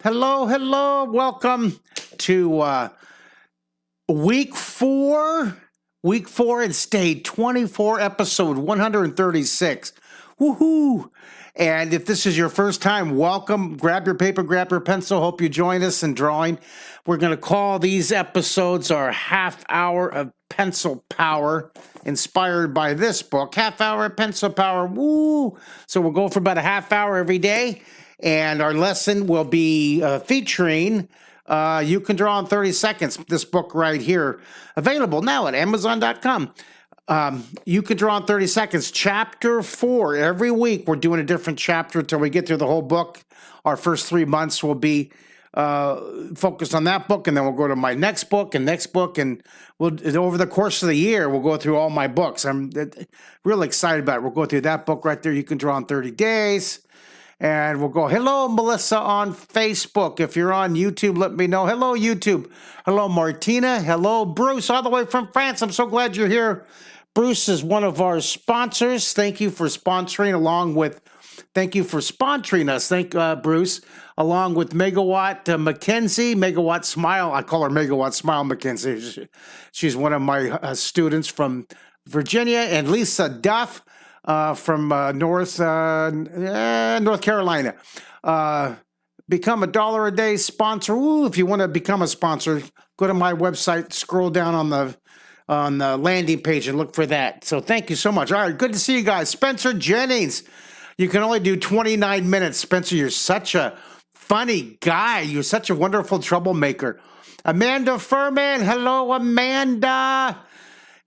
Hello, hello. Welcome to week four. Week four, it's day 24, episode 136. Woohoo! And if this is your first time, welcome. Grab your paper, grab your pencil. Hope you join us in drawing. We're going to call these episodes our half hour of pencil power, inspired by this book. Half hour of pencil power. Woo! So we'll go for about a half hour every day. And our lesson will be featuring You Can Draw in 30 Seconds, this book right here, available now at Amazon.com. You Can Draw in 30 Seconds, Chapter 4. Every week we're doing a different chapter until we get through the whole book. Our first 3 months will be focused on that book, and then we'll go to my next book, and we'll over the course of the year, we'll go through all my books. I'm really excited about it. We'll go through that book right there, You Can Draw in 30 Days. And we'll go, hello, Melissa on Facebook. If you're on YouTube, let me know. Hello, YouTube. Hello, Martina. Hello, Bruce, all the way from France. I'm so glad you're here. Bruce is one of our sponsors. Thank you for sponsoring thank you for sponsoring us. Bruce, along with Megawatt Mackenzie, Megawatt Smile. I call her Megawatt Smile Mackenzie. She's one of my students from Virginia, and Lisa Duff. From North Carolina. Become a $1 a day sponsor. Ooh, if you want to become a sponsor, go to my website, scroll down on the landing page and look for that. So thank you so much. All right, good to see you guys. Spencer Jennings, you can only do 29 minutes. Spencer, you're such a funny guy. You're such a wonderful troublemaker. Amanda Furman, hello, Amanda.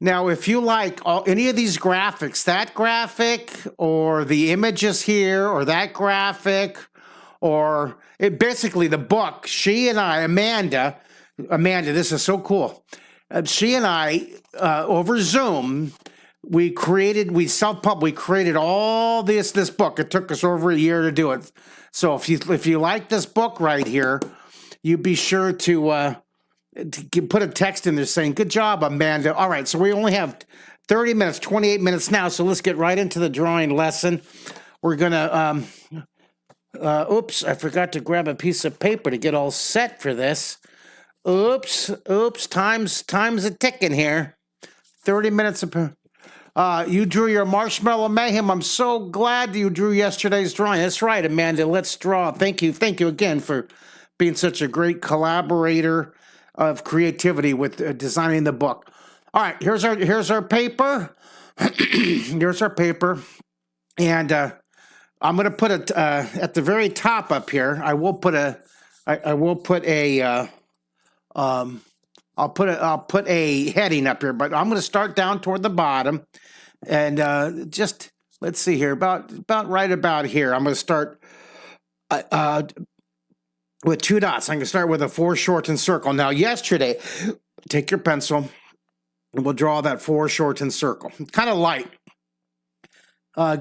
Now, if you like any of these graphics, that graphic or the images here or that graphic or basically the book, she and I, Amanda, this is so cool. She and I, over Zoom, we created all this book. It took us over a year to do it. So if you like this book right here, you be sure to put a text in there saying, good job, Amanda. All right, so we only have 30 minutes, 28 minutes now, so let's get right into the drawing lesson. We're going to, oops, I forgot to grab a piece of paper to get all set for this. Oops, time's a ticking here. 30 minutes of... you drew your Marshmallow Mayhem. I'm so glad you drew yesterday's drawing. That's right, Amanda, let's draw. Thank you again for being such a great collaborator of creativity with designing the book. All right, here's our paper. Here's our paper, and I'm going to put it at the very top up here. I'll put a heading up here, but I'm going to start down toward the bottom, and just let's see here, about right about here. I'm going to start with 2 dots. I'm going to start with a foreshortened circle. Now, yesterday, take your pencil, and we'll draw that foreshortened circle. Kind of light.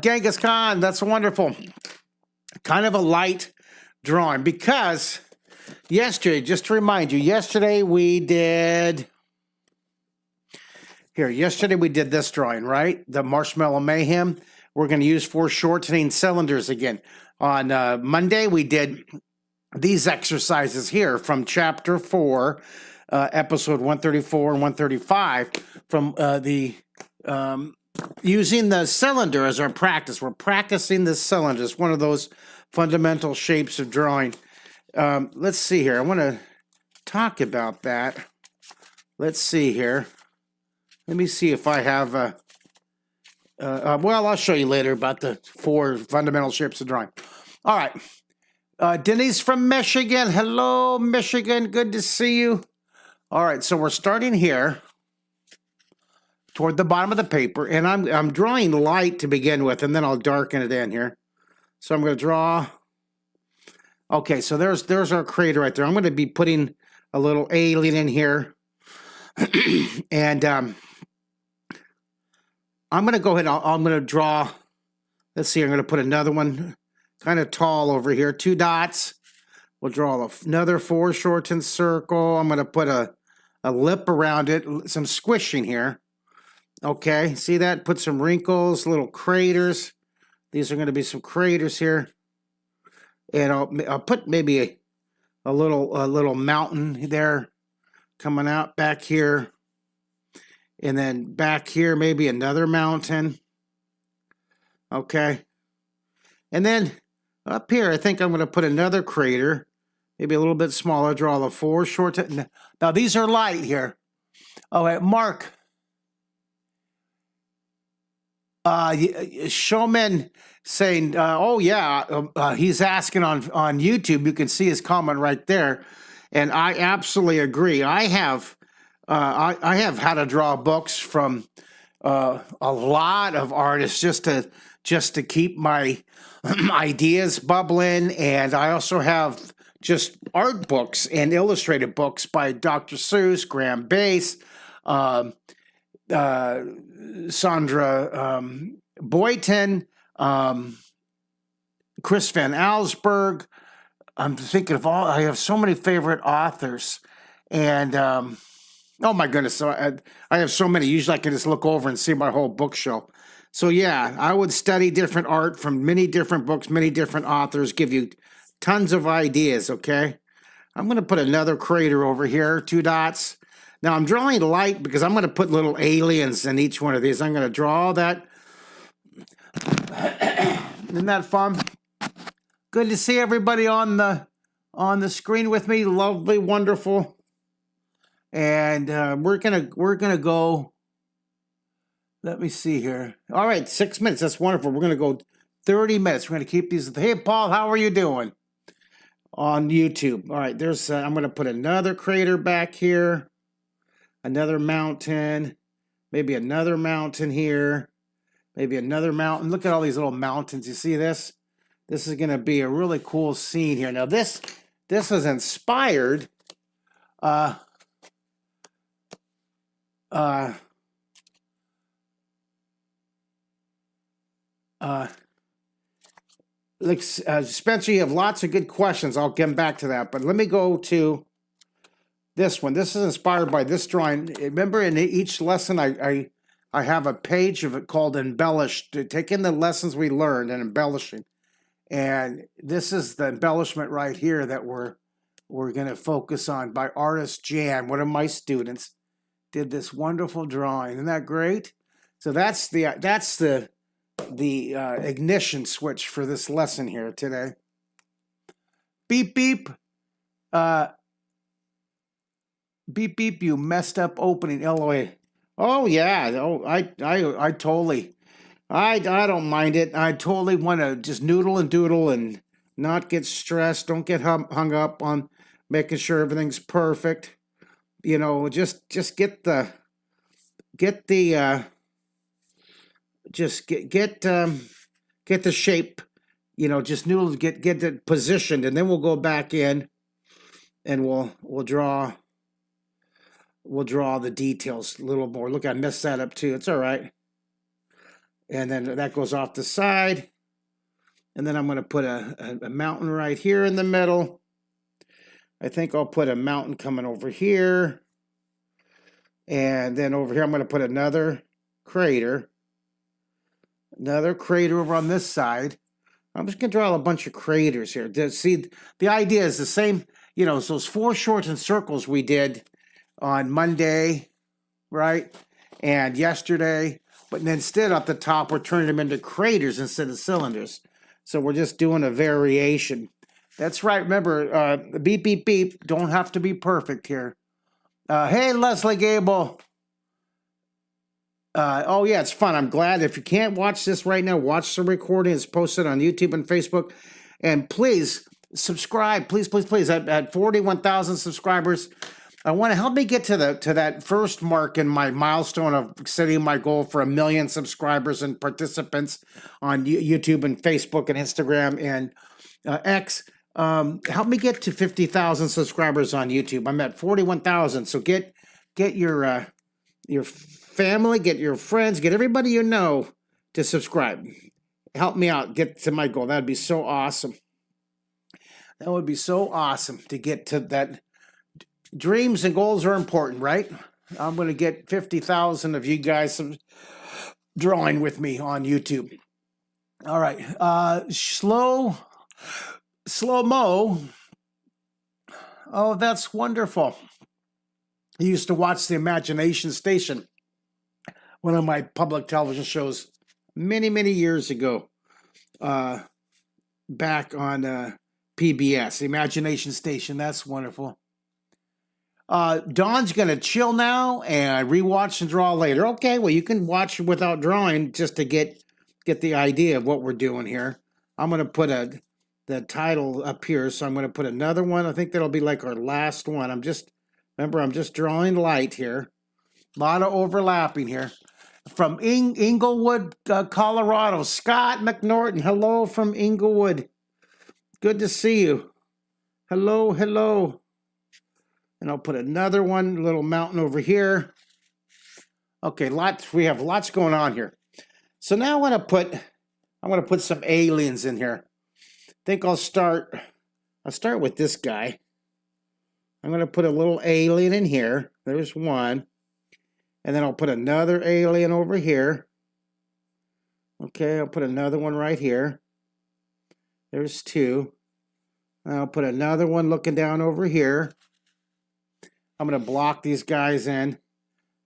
Genghis Khan, that's wonderful. Kind of a light drawing because yesterday, just to remind you, yesterday we did this drawing, right? The Marshmallow Mayhem. We're going to use foreshortening cylinders again. On Monday, we did these exercises here from Chapter 4, episode 134 and 135, from using the cylinder as our practice. We're practicing the cylinder. It's one of those fundamental shapes of drawing. Let's see here. I want to talk about that. Let's see here. Let me see if I have well, I'll show you later about the 4 fundamental shapes of drawing. All right. Denise from Michigan. Hello, Michigan. Good to see you. All right, so we're starting here toward the bottom of the paper, and I'm drawing light to begin with, and then I'll darken it in here. So I'm going to draw. Okay, so there's our crater right there. I'm going to be putting a little alien in here, and I'm going to go ahead. I'm going to draw. Let's see. I'm going to put another one. Kind of tall over here, 2 dots. We'll draw another foreshortened circle. I'm going to put a lip around it, some squishing here. Okay, see that? Put some wrinkles, little craters. These are going to be some craters here. And I'll put maybe a little mountain there coming out back here. And then back here, maybe another mountain. Okay. And then up here, I think I'm going to put another crater, maybe a little bit smaller, draw the foreshortened. Now, these are light here. Oh, wait, Mark. Showman saying, oh, yeah, he's asking on YouTube. You can see his comment right there. And I absolutely agree. I have how to draw books from a lot of artists just to keep my ideas bubbling, and I also have just art books and illustrated books by Dr. Seuss, Graham Bass, Sandra Boyton, Chris Van Allsburg. I'm thinking of I have so many favorite authors, and oh my goodness, so I have so many. Usually I can just look over and see my whole bookshelf. So yeah, I would study different art from many different books, many different authors, give you tons of ideas, okay? I'm going to put another crater over here, 2 dots. Now I'm drawing light because I'm going to put little aliens in each one of these. I'm going to draw that. Isn't that fun? Good to see everybody on the screen with me. Lovely, wonderful. And we're gonna go. Let me see here. All right, 6 minutes. That's wonderful. We're gonna go 30 minutes. We're gonna keep these. Hey, Paul, how are you doing? On YouTube. All right, there's. I'm gonna put another crater back here. Another mountain. Maybe another mountain here. Maybe another mountain. Look at all these little mountains. You see this? This is gonna be a really cool scene here. Now this is inspired. Spencer, you have lots of good questions. I'll get back to that, but let me go to this one. This is inspired by this drawing. Remember, in each lesson, I have a page of it called Embellished, to take in the lessons we learned and embellishing. And this is the embellishment right here that we're going to focus on by artist Jan, one of my students. Did this wonderful drawing. Isn't that great? So that's the ignition switch for this lesson here today. Beep beep. Beep beep. You messed up opening LOA. Oh yeah. Oh, I totally. I don't mind it. I totally want to just noodle and doodle and not get stressed. Don't get hung up on making sure everything's perfect. You know, just get the shape, you know, just noodles, get it positioned, and then we'll go back in and we'll draw the details a little more. Look, I messed that up too. It's all right. And then that goes off the side. And then I'm going to put a mountain right here in the middle. I think I'll put a mountain coming over here. And then over here, I'm going to put another crater. Another crater over on this side. I'm just going to draw a bunch of craters here. See, the idea is the same, you know, those foreshortened circles we did on Monday, right? And yesterday. But instead, up the top, we're turning them into craters instead of cylinders. So we're just doing a variation. That's right. Remember, beep, beep, beep. Don't have to be perfect here. Hey, Leslie Gable. Oh, yeah, it's fun. I'm glad. If you can't watch this right now, watch the recording. It's posted on YouTube and Facebook. And please, subscribe. Please, please, please. At 41,000 subscribers, I want to help me get to that first mark in my milestone of setting my goal for 1 million subscribers and participants on YouTube and Facebook and Instagram and X. Help me get to 50,000 subscribers on YouTube. I'm at 41,000. So get your family, get your friends, get everybody you know to subscribe. Help me out, get to my goal. That'd be so awesome. That would be so awesome to get to that. Dreams and goals are important, right? I'm going to get 50,000 of you guys drawing with me on YouTube. All right. Slow-mo. Oh, that's wonderful. I used to watch the Imagination Station, one of my public television shows, many, many years ago, back on PBS, Imagination Station. That's wonderful. Dawn's going to chill now and rewatch and draw later. Okay, well, you can watch without drawing just to get the idea of what we're doing here. I'm going to put the title up here, so I'm going to put another one. I think that'll be like our last one. I'm just drawing light here. A lot of overlapping here. From Inglewood, Colorado, Scott McNorton. Hello from Inglewood. Good to see you. Hello, hello. And I'll put another one, little mountain over here. Okay, we have lots going on here. So now I'm gonna put some aliens in here. I think I'll start with this guy. I'm gonna put a little alien in here. There's one. And then I'll put another alien over here. Okay, I'll put another one right here. There's two. I'll put another one looking down over here. I'm going to block these guys in.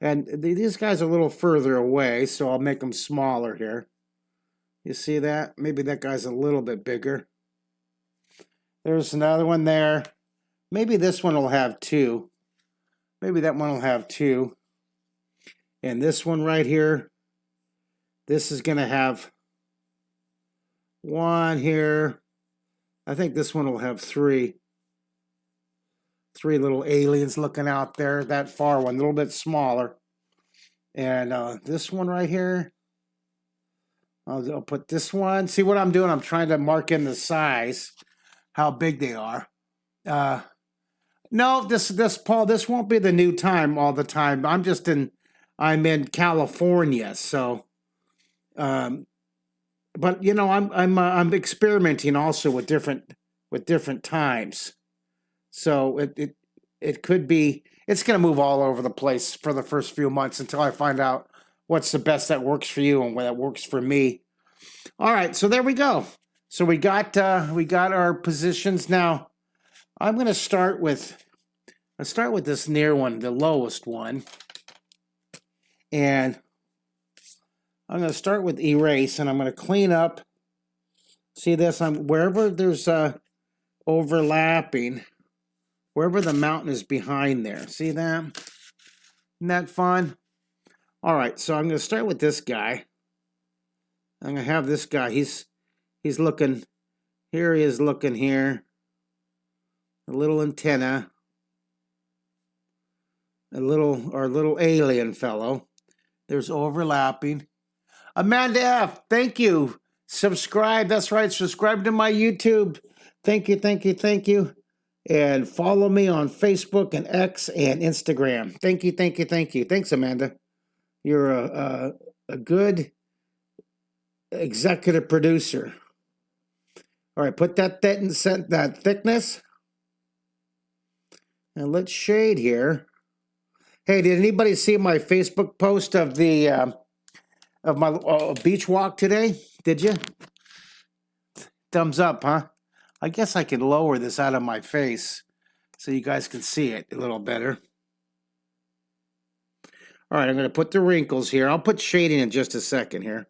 And these guys are a little further away, so I'll make them smaller here. You see that? Maybe that guy's a little bit bigger. There's another one there. Maybe this one will have two. Maybe that one will have two. And this one right here, this is going to have one here. I think this one will have three. Three little aliens looking out there. That far one, a little bit smaller. And this one right here, I'll put this one. See what I'm doing? I'm trying to mark in the size, how big they are. No, Paul, this won't be the new time all the time. I'm in California, so. But you know, I'm experimenting also with different times. So it could be, it's going to move all over the place for the first few months until I find out what's the best that works for you and what that works for me. All right, so there we go. So we got our positions now. I'm going to start with this near one, the lowest one, and I'm going to start with erase, and I'm going to clean up. See this? Wherever there's overlapping. Wherever the mountain is behind there. See that? Isn't that fun? All right, so I'm going to start with this guy. I'm going to have this guy. He's looking, here he is looking here. A little antenna. Our little alien fellow. There's overlapping. Amanda F., thank you. Subscribe, that's right, subscribe to my YouTube. Thank you, thank you, thank you. And follow me on Facebook and X and Instagram. Thank you, thank you, thank you. Thanks, Amanda. You're a good executive producer. All right, put that thickness. And let's shade here. Hey, did anybody see my Facebook post of my beach walk today? Did you? Thumbs up, huh? I guess I could lower this out of my face so you guys can see it a little better. All right, I'm going to put the wrinkles here. I'll put shading in just a second here.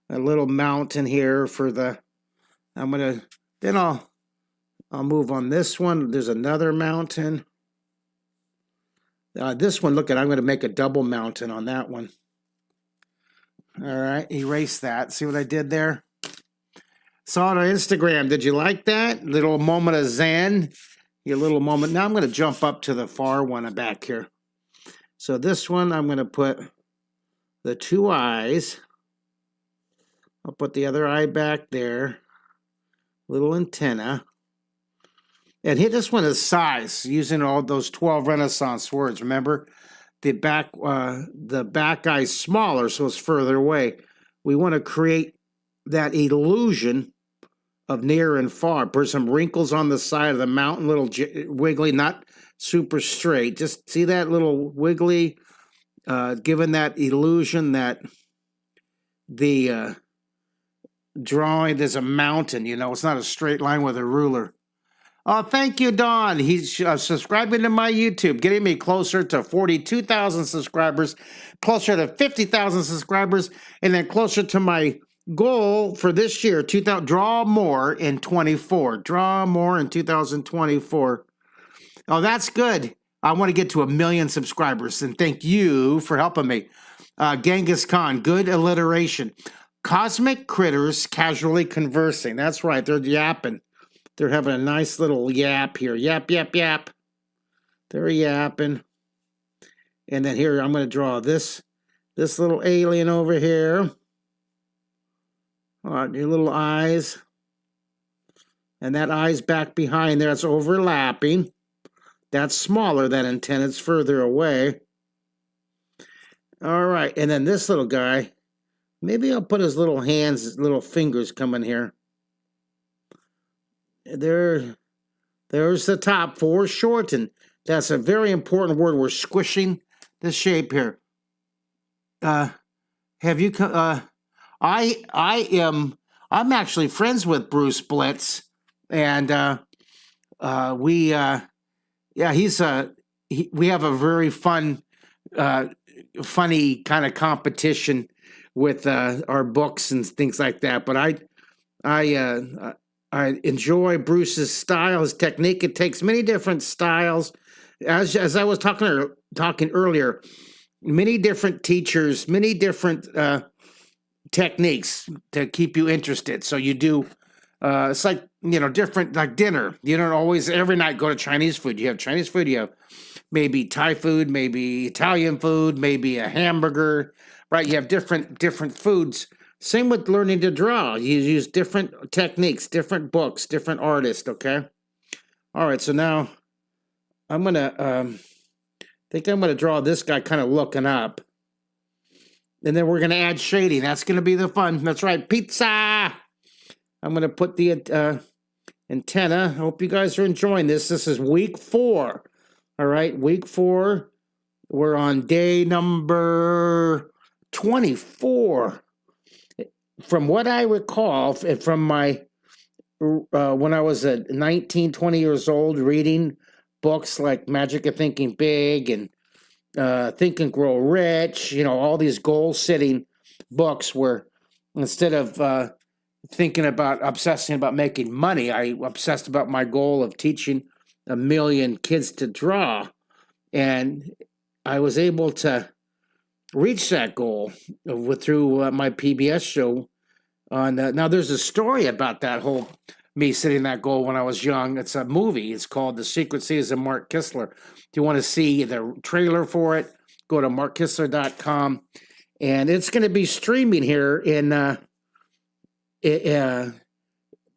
A little mountain here for the, then I'll move on this one. There's another mountain. This one, look at, I'm going to make a double mountain on that one. All right, erase that. See what I did there? Saw it on Instagram. Did you like that? Little moment of zen. Your little moment. Now I'm going to jump up to the far one back here. So this one, I'm going to put the two eyes. I'll put the other eye back there. Little antenna. And here, this one is size, using all those 12 Renaissance words. Remember, the back eye is smaller, so it's further away. We want to create that illusion of near and far. Put some wrinkles on the side of the mountain, little wiggly, not super straight. Just see that little wiggly, giving that illusion that the drawing, there's a mountain, you know, it's not a straight line with a ruler. Oh, thank you, Don. He's subscribing to my YouTube, getting me closer to 42,000 subscribers, closer to 50,000 subscribers, and then closer to my goal for this year, 2000, draw more in 24. Draw more in 2024. Oh, that's good. I want to get to 1 million subscribers, and thank you for helping me. Genghis Khan, good alliteration. Cosmic critters casually conversing. That's right, they're yapping. They're having a nice little yap here. Yap, yap, yap. They're yapping. And then here, I'm going to draw this little alien over here. Your little eyes. And that eye's back behind there. It's overlapping. That's smaller, that antenna. It's further away. All right. And then this little guy. Maybe I'll put his little hands, his little fingers coming here. There's the top, foreshortened. That's a very important word. We're squishing the shape here. I'm actually friends with Bruce Blitz, and we have a very fun, funny kind of competition with our books and things like that. But I enjoy Bruce's style, his technique. It takes many different styles. As I was talking earlier, many different teachers, many different techniques to keep you interested. So you do, it's like, different, like dinner. You don't always, every night, go to Chinese food. You have Chinese food, you have maybe Thai food, maybe Italian food, maybe a hamburger, right? You have different foods. Same with learning to draw. You use different techniques, different books, different artists, okay? All right, so now I'm going to, think I'm going to draw this guy kind of looking up. And then we're going to add shading. That's going to be the fun. That's right, pizza! I'm going to put the antenna. I hope you guys are enjoying this. This is week 4. All right, week 4. We're on day number 24. From what I recall, from my when I was 19, 20 years old, reading books like Magic of Thinking Big and Think and Grow Rich, all these goal-setting books where instead of obsessing about making money, I obsessed about my goal of teaching 1 million kids to draw. And I was able to reach that goal through my PBS show. Now, there's a story about that whole me setting that goal when I was young. It's a movie. It's called The Secret Seas of Mark Kistler. If you want to see the trailer for it, go to markkistler.com. And it's going to be streaming here in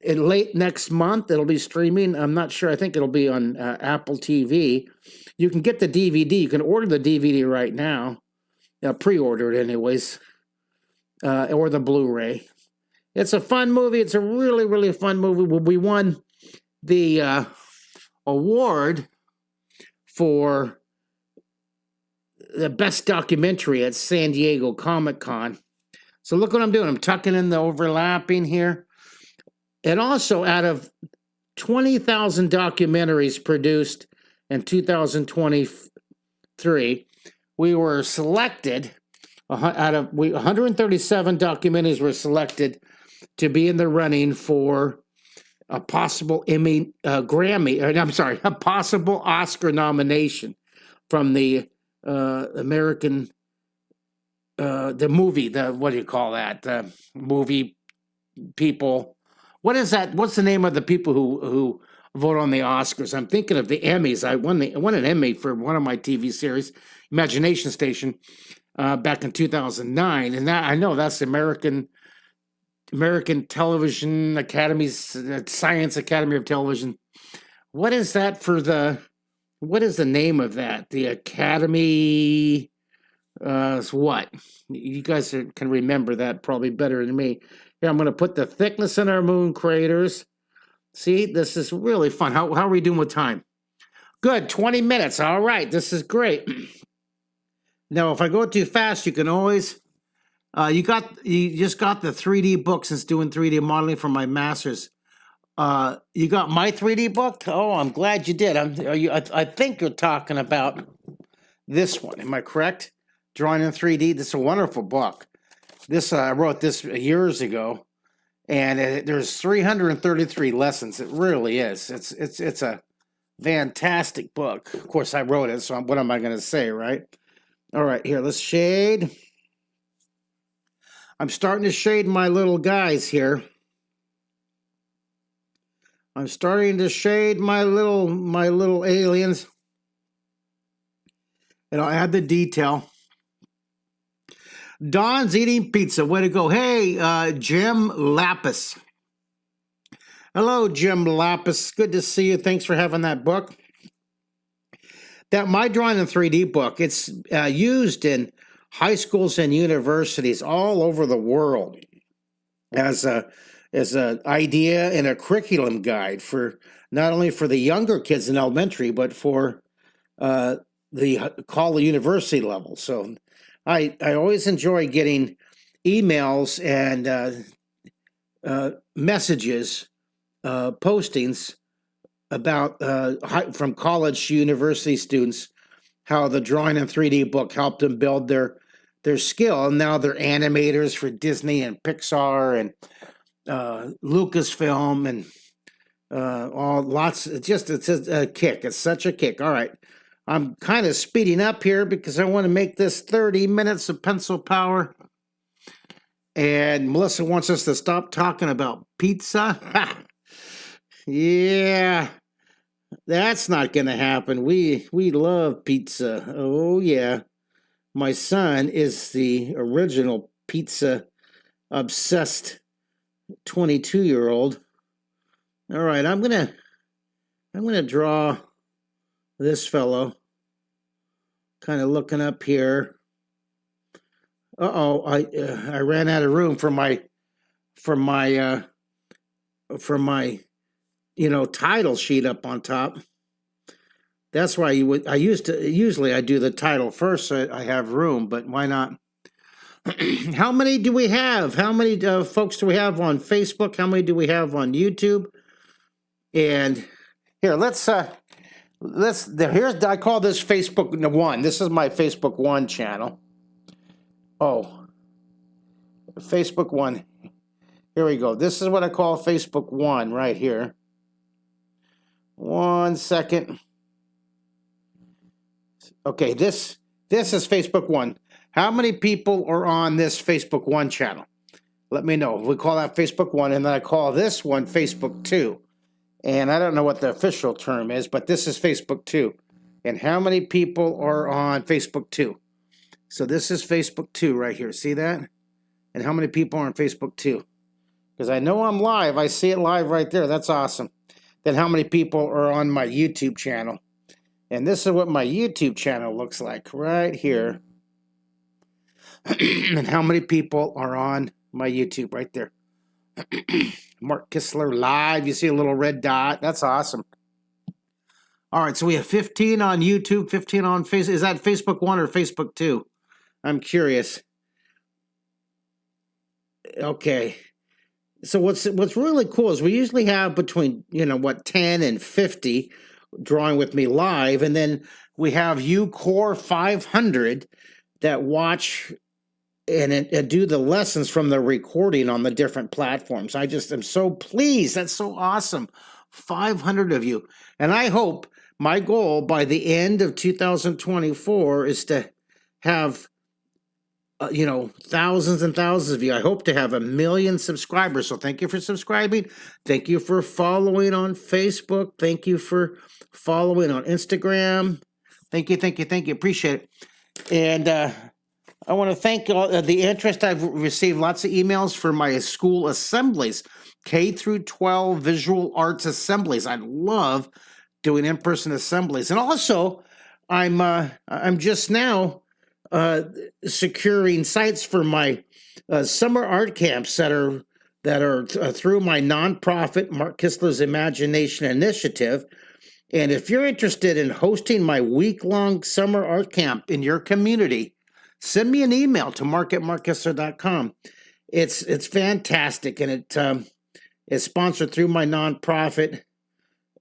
late next month. It'll be streaming. I'm not sure. I think it'll be on Apple TV. You can get the DVD. You can order the DVD right now. Pre-order it anyways. Or the Blu-ray. It's a fun movie. It's a really, really fun movie. We won the award for the best documentary at San Diego Comic-Con. So look what I'm doing. I'm tucking in the overlapping here. And also, out of 20,000 documentaries produced in 2023, we were selected, 137 documentaries were selected to be in the running for a possible a possible Oscar nomination from the American, the movie, what do you call that? The movie people. What is that? What's the name of the people who vote on the Oscars? I'm thinking of the Emmys. I won an Emmy for one of my TV series, Imagination Station, back in 2009, and that I know that's the American Television Academy's Science Academy of Television. What is that what is the name of that? The Academy, what? You guys can remember that probably better than me. Here, I'm going to put the thickness in our moon craters. See, this is really fun. How are we doing with time? Good, 20 minutes. All right, this is great. Now, if I go too fast, you can always, you just got the 3D book since doing 3D modeling for my master's. You got my 3D book? Oh, I'm glad you did. I think you're talking about this one. Am I correct? Drawing in 3D. This is a wonderful book. I wrote this years ago, and there's 333 lessons. It really is. It's a fantastic book. Of course, I wrote it, so what am I going to say, right? All right, here, let's shade. I'm starting to shade my little guys here. I'm starting to shade my little aliens. And I'll add the detail. Don's eating pizza. Way to go. Hey, Jim Lapis. Hello, Jim Lapis. Good to see you. Thanks for having that book. That My Drawing in 3D book, it's used in high schools and universities all over the world as an idea and a curriculum guide for not only for the younger kids in elementary, but for the college university level. So I always enjoy getting emails and messages, postings about from college university students how the Drawing in 3D book helped them build their skill. And now they're animators for Disney and Pixar and Lucasfilm and it's a kick. It's such a kick. All right. I'm kind of speeding up here because I want to make this 30 minutes of pencil power. And Melissa wants us to stop talking about pizza. Yeah, that's not going to happen. We love pizza. Oh, yeah. My son is the original pizza obsessed 22-year-old. All right, I'm gonna draw this fellow, kind of looking up here. I ran out of room for my title sheet up on top. That's why usually I do the title first so I have room, but why not? How many do we have? How many folks do we have on Facebook? How many do we have on YouTube? And here, I call this Facebook 1. This is my Facebook 1 channel. Oh, Facebook 1. Here we go. This is what I call Facebook 1 right here. 1 second. Okay, this is Facebook 1. How many people are on this Facebook 1 channel? Let me know. We call that Facebook 1, and then I call this one Facebook 2. And I don't know what the official term is, but this is Facebook 2. And how many people are on Facebook 2? So this is Facebook 2 right here. See that? And how many people are on Facebook 2? Because I know I'm live. I see it live right there. That's awesome. Then how many people are on my YouTube channel? And this is what my YouTube channel looks like right here. And how many people are on my YouTube right there? Mark Kistler live. You see a little red dot. That's awesome. All right, so we have 15 on YouTube, 15 on Facebook. Is that Facebook 1 or Facebook 2? I'm curious. Okay. So what's really cool is we usually have between 10 and 50 drawing with me live, and then we have you core 500 that watch and do the lessons from the recording on the different platforms. I just am so pleased. That's so awesome. 500 of you. And I hope my goal by the end of 2024 is to have thousands and thousands of you. I hope to have 1 million subscribers. So thank you for subscribing. Thank you for following on Facebook. Thank you for following on Instagram. Thank you. Appreciate it. And I want to thank all the interest. I've received lots of emails for my school assemblies, K through 12 visual arts assemblies. I love doing in-person assemblies. And also, I'm just now securing sites for my summer art camps that are through my nonprofit Mark Kistler's Imagination Initiative. And if you're interested in hosting my week-long summer art camp in your community, send me an email to mark@markkistler.com. It's fantastic, and It's sponsored through my nonprofit.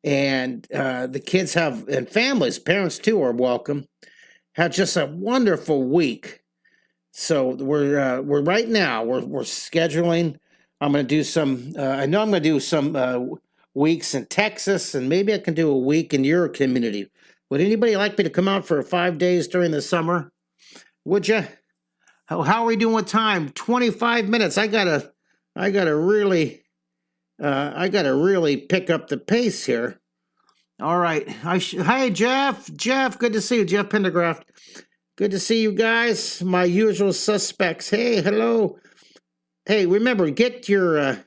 And the kids have, and families, parents too, are welcome. Have just a wonderful week. So we're right now we're scheduling. I'm going to do some. I know I'm going to do some weeks in Texas, and maybe I can do a week in your community. Would anybody like me to come out for 5 days during the summer? Would you? How are we doing with time? 25 minutes. I gotta really pick up the pace here. All right. Hi, Jeff. Jeff, good to see you. Jeff Pendergraft. Good to see you guys. My usual suspects. Hey, hello. Hey, remember, get your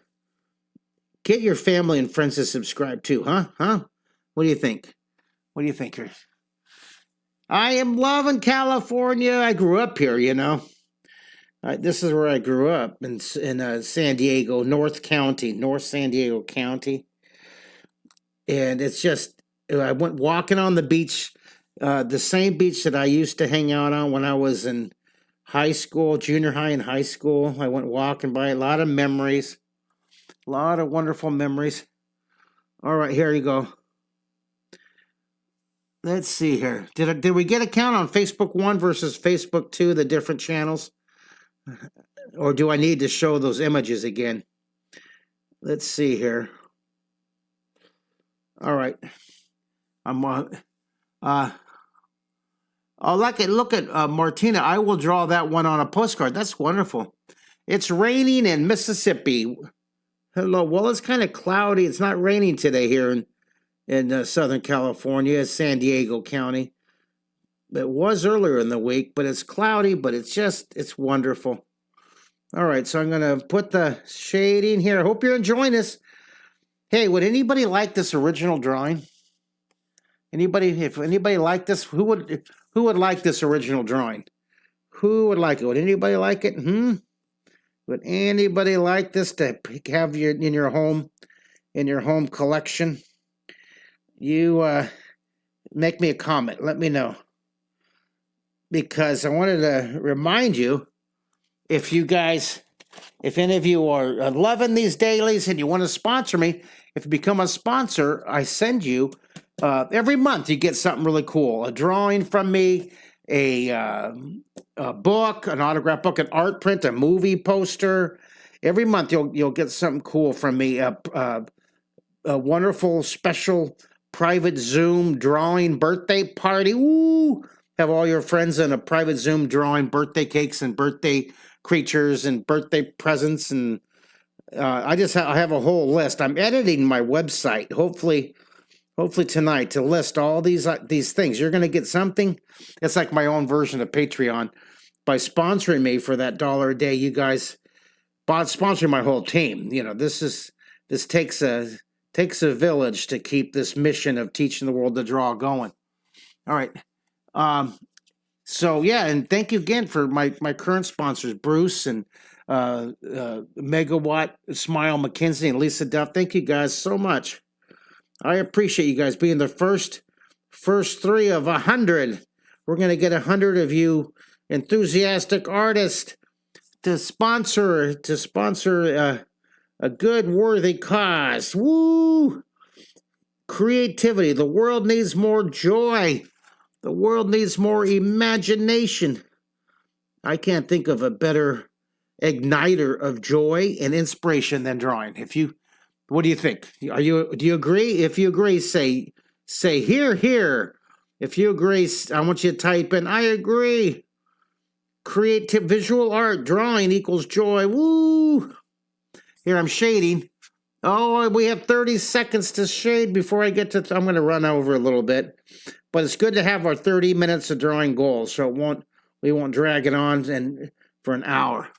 family and friends to subscribe too, huh? What do you think? What do you think here? I am loving California. I grew up here, you know. This is where I grew up in San Diego, North San Diego County. And it's just, I went walking on the beach, the same beach that I used to hang out on when I was in high school, junior high and high school. I went walking by, a lot of memories, a lot of wonderful memories. All right, here you go. Let's see here. Did we get a count on Facebook 1 versus Facebook 2, the different channels? Or do I need to show those images again? Let's see here. All right. Look at Martina. I will draw that one on a postcard. That's wonderful. It's raining in Mississippi. Hello. Well, it's kind of cloudy. It's not raining today here in Southern California, San Diego County. It was earlier in the week, but it's cloudy, but it's wonderful. All right, so I'm going to put the shading here. I hope you're enjoying this. Hey, would anybody like this original drawing? If anybody like this, who would like this original drawing? Who would like it? Would anybody like it? Would anybody like this to have in your home collection? You make me a comment. Let me know. Because I wanted to remind you, if any of you are loving these dailies and you want to sponsor me, if you become a sponsor, I send you, every month you get something really cool. A drawing from me, a book, an autograph book, an art print, a movie poster. Every month you'll get something cool from me, a wonderful special private Zoom drawing birthday party. Ooh! Have all your friends in a private Zoom drawing birthday cakes and birthday creatures and birthday presents. And I have a whole list. I'm editing my website, hopefully tonight, to list all these things. You're going to get something. It's like my own version of Patreon. By sponsoring me for that $1 a day, you guys sponsoring my whole team. You know, this takes a village to keep this mission of teaching the world to draw going. All right. So yeah, and thank you again for my current sponsors, Bruce and Megawatt, Smile McKinsey, and Lisa Duff. Thank you guys so much. I appreciate you guys being the first 3 of 100. We're going to get 100 of you enthusiastic artists to sponsor a good, worthy cause. Woo! Creativity. The world needs more joy. The world needs more imagination. I can't think of a better igniter of joy and inspiration than drawing. What do you think? Do you agree? If you agree, say here, here. If you agree, I want you to type in, I agree. Creative visual art, drawing equals joy. Woo! Here, I'm shading. Oh, we have 30 seconds to shade before I get to, I'm going to run over a little bit. But it's good to have our 30 minutes of drawing goals, so we won't drag it on for an hour.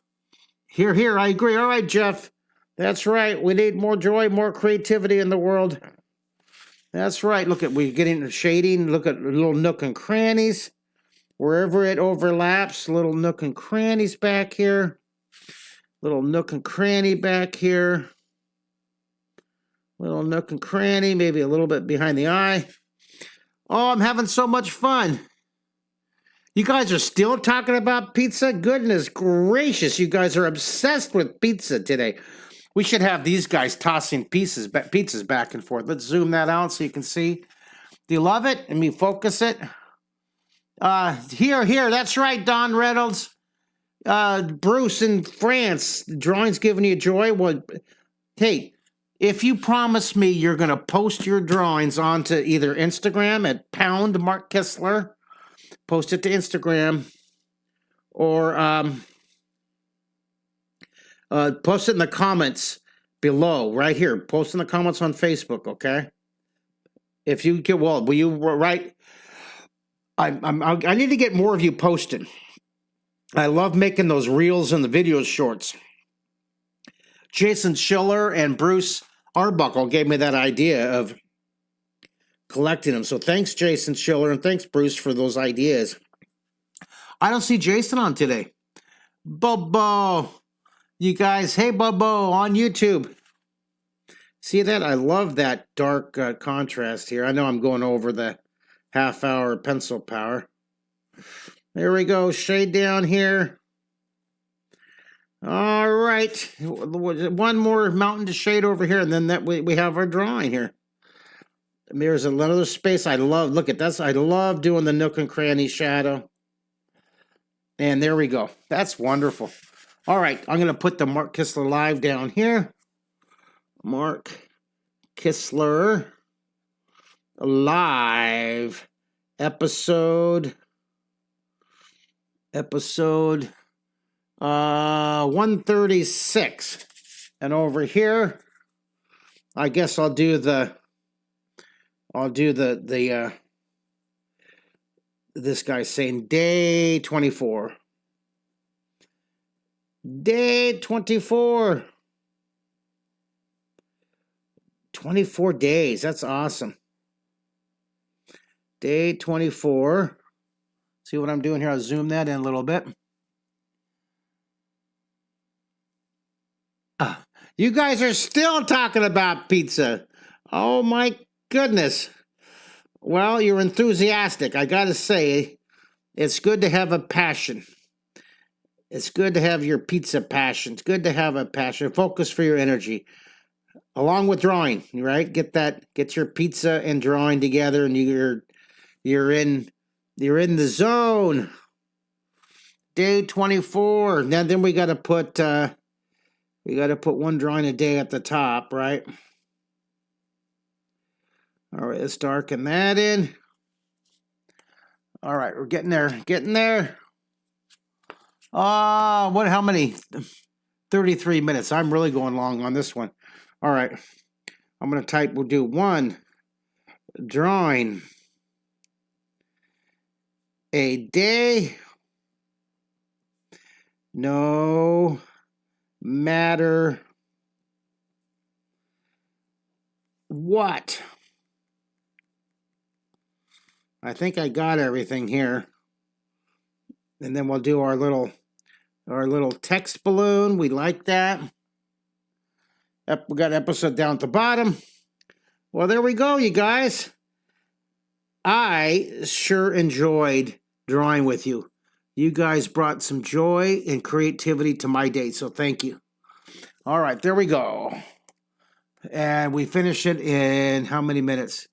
Here, I agree. All right, Jeff. That's right. We need more joy, more creativity in the world. That's right. We're getting the shading. Look at little nook and crannies. Wherever it overlaps, little nook and crannies back here. Little nook and cranny back here. Little nook and cranny, maybe a little bit behind the eye. Oh, I'm having so much fun. You guys are still talking about pizza? Goodness gracious, you guys are obsessed with pizza today. We should have these guys tossing pizzas back and forth. Let's zoom that out so you can see. Do you love it? Let me focus it. Here. That's right, Don Reynolds. Bruce in France. The drawing's giving you joy. Well, hey, if you promise me you're going to post your drawings onto either Instagram at pound Mark Kistler, post it to Instagram, or post it in the comments below, right here. Post in the comments on Facebook, okay? If you get, well, will you write? I need to get more of you posted. I love making those reels and the video shorts. Jason Schiller and Bruce Arbuckle gave me that idea of collecting them. So thanks, Jason Schiller, and thanks, Bruce, for those ideas. I don't see Jason on today. Bobo. You guys, hey, Bobo, on YouTube. See that? I love that dark contrast here. I know I'm going over the half-hour pencil power. There we go. Shade down here. All right. One more mountain to shade over here, and then we have our drawing here. And there's another space I love. Look at that. I love doing the nook and cranny shadow. And there we go. That's wonderful. All right. I'm going to put the Mark Kistler Live down here. Mark Kistler Live episode 136. And over here, I guess I'll do this guy's saying day 24. Day 24. 24 days. That's awesome. Day 24. See what I'm doing here? I'll zoom that in a little bit. You guys are still talking about pizza. Oh my goodness. Well, you're enthusiastic. I got to say, it's good to have a passion. It's good to have your pizza passion. It's good to have a passion. Focus for your energy. Along with drawing, right? Get your pizza and drawing together, and you're in the zone. Day 24. Now then we got to put one drawing a day at the top, right? All right, let's darken that in. All right, we're getting there. How many? 33 minutes. I'm really going long on this one. All right. I'm going to type, we'll do one drawing a day, no matter what. I think I got everything here. And then we'll do our little text balloon. We like that. We got episode down at the bottom. Well, there we go, you guys. I sure enjoyed drawing with you. You guys brought some joy and creativity to my day, so thank you. All right, there we go. And we finish it in how many minutes?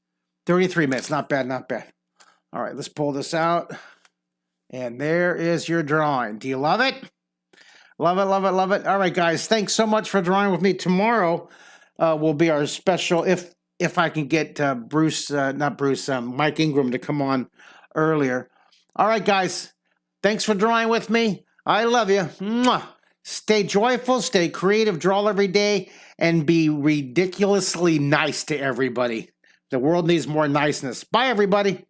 33 minutes. Not bad, not bad. All right, let's pull this out. And there is your drawing. Do you love it? Love it, love it, love it. All right, guys, thanks so much for drawing with me. Tomorrow will be our special, if I can get Mike Ingram to come on earlier. All right, guys, thanks for drawing with me. I love you. Mwah. Stay joyful, stay creative, draw every day, and be ridiculously nice to everybody. The world needs more niceness. Bye, everybody.